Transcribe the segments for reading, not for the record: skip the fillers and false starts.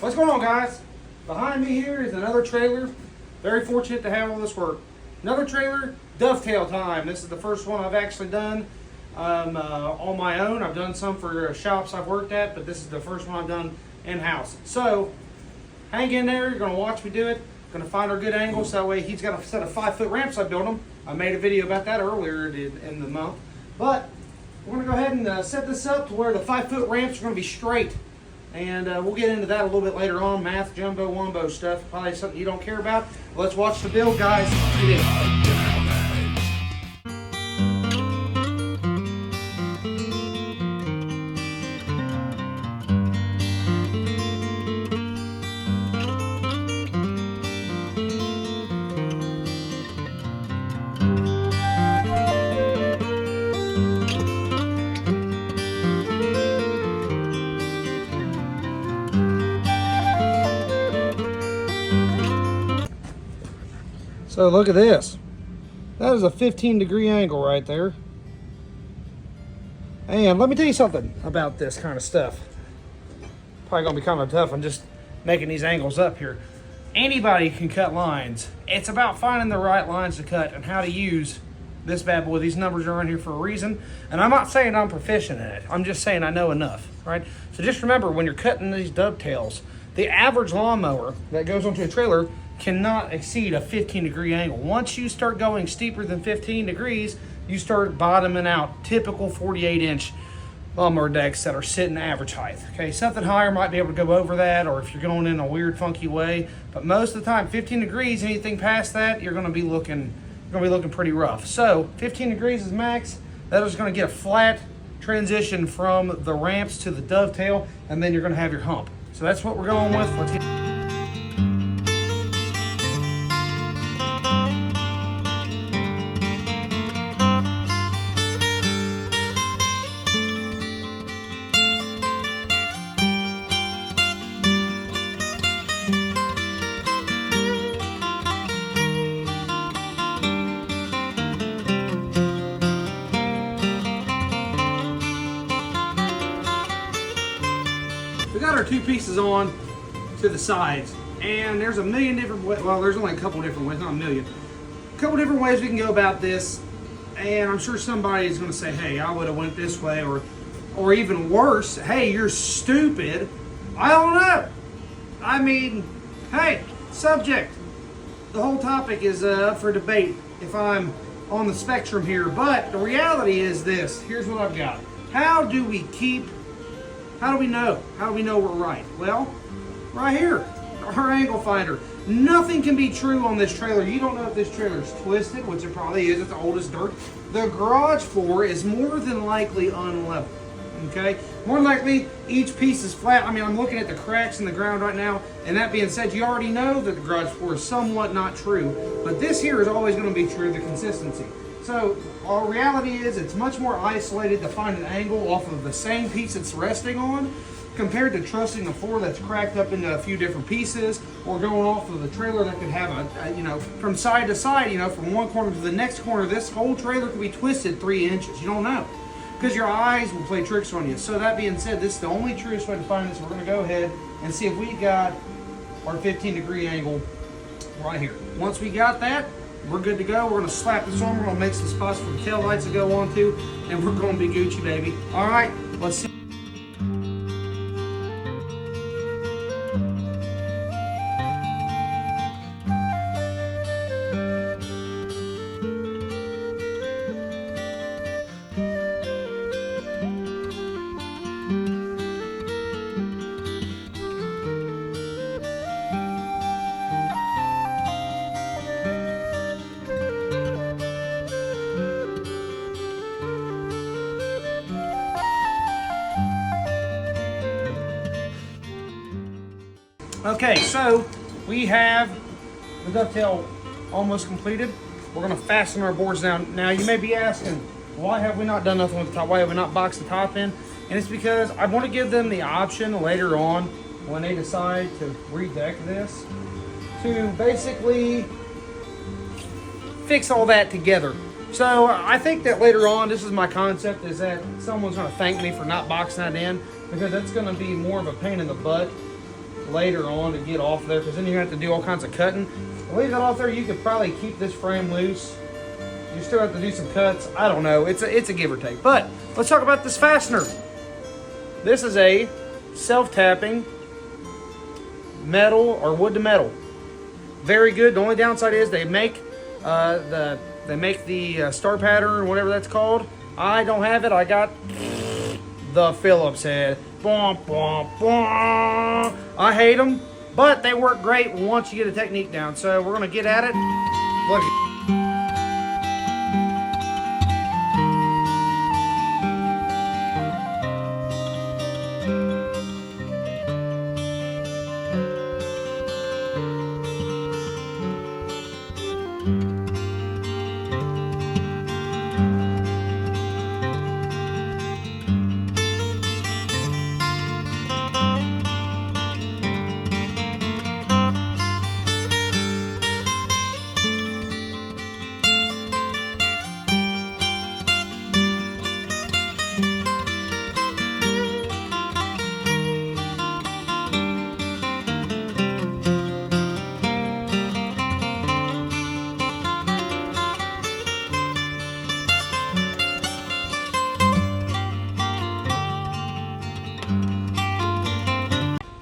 What's going on, guys? Behind me here is another trailer. Very fortunate to have all this work. Another trailer, Dovetail time. This is the first one I've actually done on my own. I've done some for shops I've worked at, but this is the first one I've done in-house. So, hang in there. You're going to watch me do it. Going to find our good angles. That way he's got a set of 5-foot ramps I built him. I made a video about that earlier in the month. But we're going to go ahead and set this up to where the 5-foot ramps are going to be straight. And we'll get into that a little bit later on. Math, jumbo, wumbo stuff. Probably something you don't care about. Let's watch the build, guys. Get in. So look at this. That is a 15-degree angle right there. And let me tell you something about this kind of stuff. Probably gonna be kind of tough. I'm just making these angles up here. Anybody can cut lines. It's about finding the right lines to cut and how to use this bad boy. These numbers are in here for a reason. And I'm not saying I'm proficient in it. I'm just saying I know enough, right? So just remember, when you're cutting these dovetails, the average lawnmower that goes onto a trailer cannot exceed a 15-degree angle. Once you start going steeper than 15 degrees, you start bottoming out typical 48-inch lawnmower decks that are sitting average height. Okay, something higher might be able to go over that, or if you're going in a weird, funky way. But most of the time, 15 degrees, anything past that, you're going to be looking pretty rough. So 15 degrees is max. That is going to get a flat transition from the ramps to the dovetail, and then you're going to have your hump. So that's what we're going with. Let's get We got our two pieces on to the sides, and there's a million different ways. Well, there's only a couple different ways, not a million. A couple different ways we can go about this, and I'm sure somebody is going to say, "Hey, I would have went this way," or even worse, "Hey, you're stupid." I don't know. I mean, hey, subject. The whole topic is up for debate if I'm on the spectrum here, but the reality is this. Here's what I've got. How do we know? How do we know we're right? Well, right here, our angle finder. Nothing can be true on this trailer. You don't know if this trailer is twisted, which it probably is. It's old as dirt. The garage floor is more than likely unlevel. Okay? More than likely, each piece is flat. I mean, I'm looking at the cracks in the ground right now, and that being said, you already know that the garage floor is somewhat not true, but this here is always going to be true, the consistency. So our reality is it's much more isolated to find an angle off of the same piece it's resting on compared to trusting the floor that's cracked up into a few different pieces, or going off of the trailer that could have a from side to side, from one corner to the next corner. This whole trailer could be twisted 3 inches. You don't know, because your eyes will play tricks on you. So that being said, this is the only truest way to find this. We're going to go ahead and see if we got our 15-degree angle right here. Once we got that, we're good to go. We're going to slap this on. We're going to make some spots for the tail lights to go onto, and we're going to be Gucci, baby. All right, let's see. Okay, so we have the dovetail almost completed. We're going to fasten our boards down. Now, you may be asking, why have we not done nothing with the top? Why have we not boxed the top in? And it's because I want to give them the option later on when they decide to redeck this to basically fix all that together. So I think that later on, this is my concept, is that someone's going to thank me for not boxing that in, because that's going to be more of a pain in the butt later on to get off there, because then you have to do all kinds of cutting. Leave that off there, you could probably keep this frame loose. You still have to do some cuts. I don't know. It's a give or take. But let's talk about this fastener. This is a self-tapping metal or wood to metal. Very good. The only downside is they make the star pattern or whatever that's called. I don't have it. I got the Phillips head. Bwomp, bwomp, bwomp. I hate them, but they work great once you get a technique down. So we're gonna get at it. Look.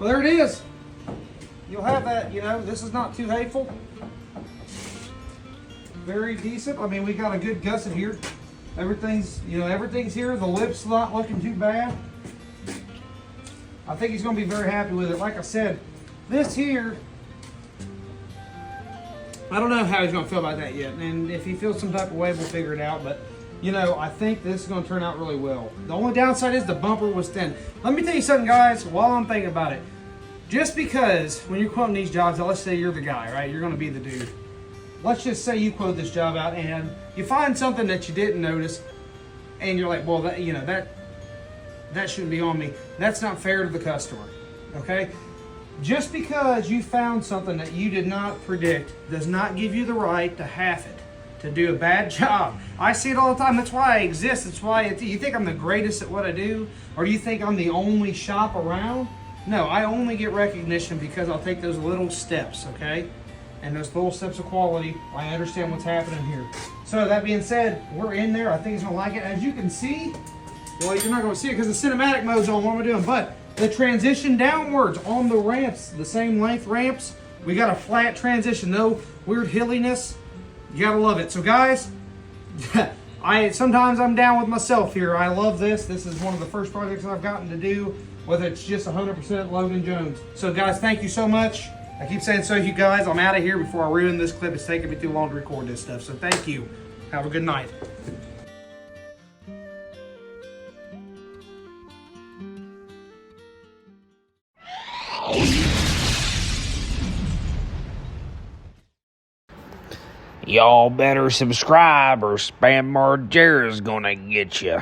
Well, there it is. You'll have that, you know, this is not too hateful. Very decent. I mean, we got a good gusset here. Everything's here. The lip's not looking too bad. I think he's going to be very happy with it. Like I said, this here, I don't know how he's going to feel about that yet. And if he feels some type of way, we'll figure it out. But, you know, I think this is going to turn out really well. The only downside is the bumper was thin. Let me tell you something, guys, while I'm thinking about it. Just because when you're quoting these jobs, let's say you're the guy, right? You're going to be the dude. Let's just say you quote this job out and you find something that you didn't notice and you're like, well, that, you know, that shouldn't be on me. That's not fair to the customer, okay? Just because you found something that you did not predict does not give you the right to half it, to do a bad job. I see it all the time. That's why I exist. That's why you think I'm the greatest at what I do? Or do you think I'm the only shop around? No, I only get recognition because I'll take those little steps, okay? And those little steps of quality, I understand what's happening here. So that being said, we're in there. I think he's gonna like it. As you can see, well, you're not gonna see it because the cinematic mode's on. What am I doing? But the transition downwards on the ramps, the same length ramps, we got a flat transition, no weird hilliness. You gotta love it. So guys, sometimes I'm down with myself here. I love this. This is one of the first projects I've gotten to do, whether it's just 100% Logan Jones. So guys, thank you so much. I keep saying so you guys. I'm out of here before I ruin this clip. It's taking me too long to record this stuff. So thank you. Have a good night. Y'all better subscribe or Spam Margera's gonna get you.